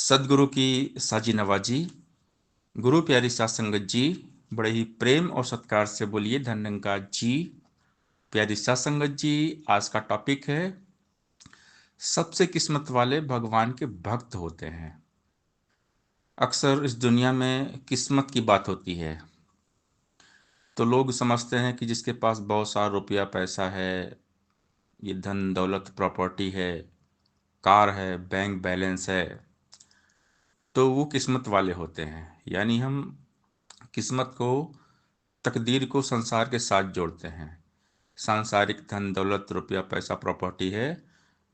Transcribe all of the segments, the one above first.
सदगुरु की साजी नवाजी। गुरु प्यारी सात संगत जी, बड़े ही प्रेम और सत्कार से बोलिए धन्यंकार जी। प्यारी सात संगत जी, आज का टॉपिक है सबसे किस्मत वाले भगवान के भक्त होते हैं। अक्सर इस दुनिया में किस्मत की बात होती है तो लोग समझते हैं कि जिसके पास बहुत सारा रुपया पैसा है, ये धन दौलत प्रॉपर्टी है, कार है, बैंक बैलेंस है, तो वो किस्मत वाले होते हैं। यानी हम किस्मत को, तकदीर को संसार के साथ जोड़ते हैं। सांसारिक धन दौलत रुपया पैसा प्रॉपर्टी है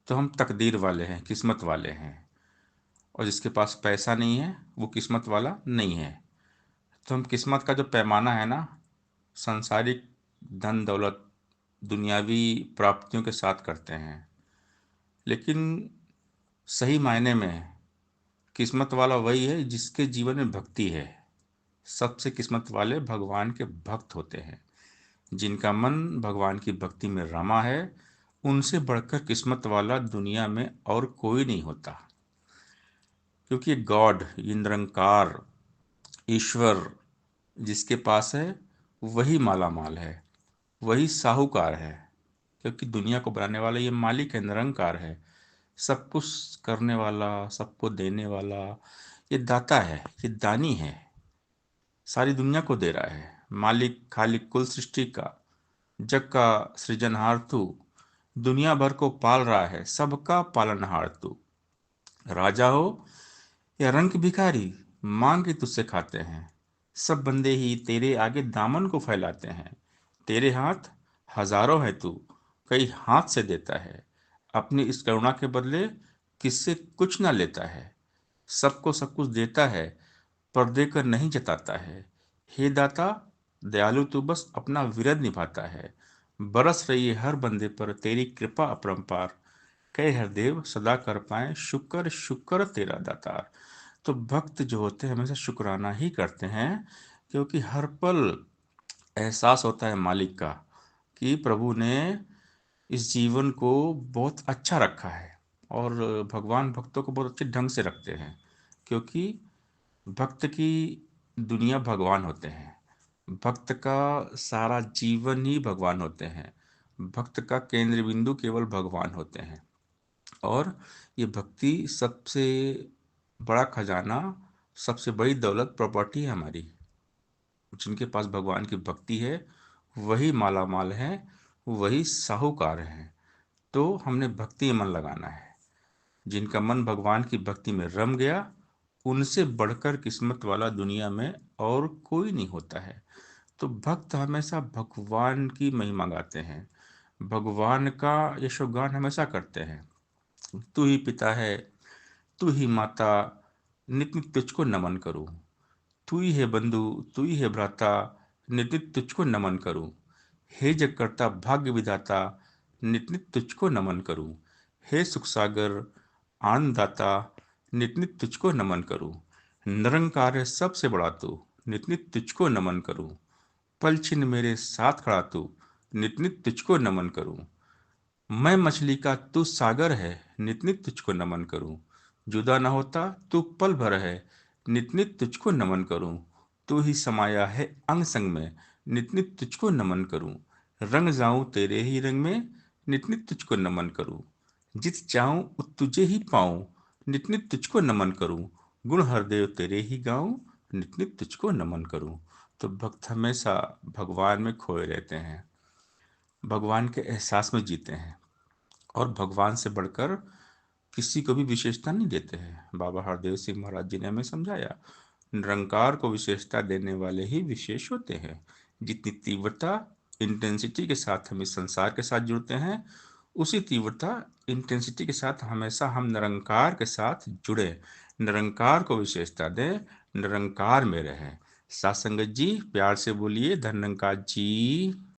तो हम तकदीर वाले हैं, किस्मत वाले हैं। और जिसके पास पैसा नहीं है वो किस्मत वाला नहीं है। तो हम किस्मत का जो पैमाना है ना, सांसारिक धन दौलत दुनियावी प्राप्तियों के साथ करते हैं। लेकिन सही मायने में किस्मत वाला वही है जिसके जीवन में भक्ति है। सबसे किस्मत वाले भगवान के भक्त होते हैं। जिनका मन भगवान की भक्ति में रमा है, उनसे बढ़कर किस्मत वाला दुनिया में और कोई नहीं होता। क्योंकि गॉड, निरंकार ईश्वर जिसके पास है वही माला माल है, वही साहूकार है। क्योंकि दुनिया को बनाने वाला ये मालिक है, निरंकार है, सब कुछ करने वाला, सबको देने वाला, ये दाता है, ये दानी है, सारी दुनिया को दे रहा है। मालिक खालिक कुल सृष्टि का, जग का सृजनहार तू, दुनिया भर को पाल रहा है, सबका पालनहार तू। राजा हो या रंक भिखारी, मांग के तुझसे खाते हैं। सब बंदे ही तेरे आगे दामन को फैलाते हैं। तेरे हाथ हजारों है तू, कई हाथ से देता है। अपनी इस करुणा के बदले किससे कुछ ना लेता है। सबको सब कुछ देता है, पर देकर नहीं जताता है। हे दाता दयालु, तू बस अपना विरद निभाता है। बरस रही है हर बंदे पर तेरी कृपा अपरंपार। कहे हरदेव सदा कर पाए शुक्र शुक्र तेरा दातार। तो भक्त जो होते हैं हमेशा शुक्राना ही करते हैं, क्योंकि हर पल एहसास होता है मालिक का कि प्रभु ने इस जीवन को बहुत अच्छा रखा है। और भगवान भक्तों को बहुत अच्छे ढंग से रखते हैं, क्योंकि भक्त की दुनिया भगवान होते हैं। भक्त का सारा जीवन ही भगवान होते हैं। भक्त का केंद्र बिंदु केवल भगवान होते हैं। और ये भक्ति सबसे बड़ा खजाना, सबसे बड़ी दौलत प्रॉपर्टी है हमारी। जिनके पास भगवान की भक्ति है वही माला माल है, वही साहूकार है। तो हमने भक्ति में मन लगाना है। जिनका मन भगवान की भक्ति में रम गया, उनसे बढ़कर किस्मत वाला दुनिया में और कोई नहीं होता है। तो भक्त हमेशा भगवान की महिमा गाते हैं, भगवान का यशोगान हमेशा करते हैं। तू ही पिता है, तू ही माता, नित नित तुझको नमन करूं। तू ही है बंधु, तू ही है भ्राता, नित नित तुझको नमन करूं। हे जगकर्ता भाग्य विधाता, नित नित तुझको नमन करूं। हे सुख सागर आनंददाता, नित नित तुझको नमन करूं। निरंकार है सबसे बड़ा तू, नित नित तुझको नमन करूं। पल छिन्न मेरे साथ खड़ा तू, नित नित तुझको नमन करूं। मैं मछली का तू सागर है, नित नित तुझको नमन करूं। जुदा न होता तू पल भर है, नित नित तुझको नमन करूं। तू ही समाया है अंग संग में, नित नित तुझको नमन करूं। रंग जाऊं तेरे ही रंग में, नित नित तुझको नमन करूं। जित चाहूं उत तुझे ही पाऊं, नित नित तुझको नमन करूं। गुण हरदेव तेरे ही गाऊं, नित नित तुझको नमन करूं। तो भक्त हमेशा भगवान में खोए रहते हैं, भगवान के एहसास में जीते हैं, और भगवान से बढ़कर किसी को भी विशेषता नहीं देते हैं। बाबा हरदेव सिंह महाराज जी ने हमें समझाया, निरंकार को विशेषता देने वाले ही विशेष होते हैं। जितनी तीव्रता, इंटेंसिटी के साथ हम इस संसार के साथ जुड़ते हैं, उसी तीव्रता इंटेंसिटी के साथ हमेशा हम निरंकार के साथ जुड़े, निरंकार को विशेषता दें, निरंकार में रहें। सात संगत जी, प्यार से बोलिए धन्यंकार जी।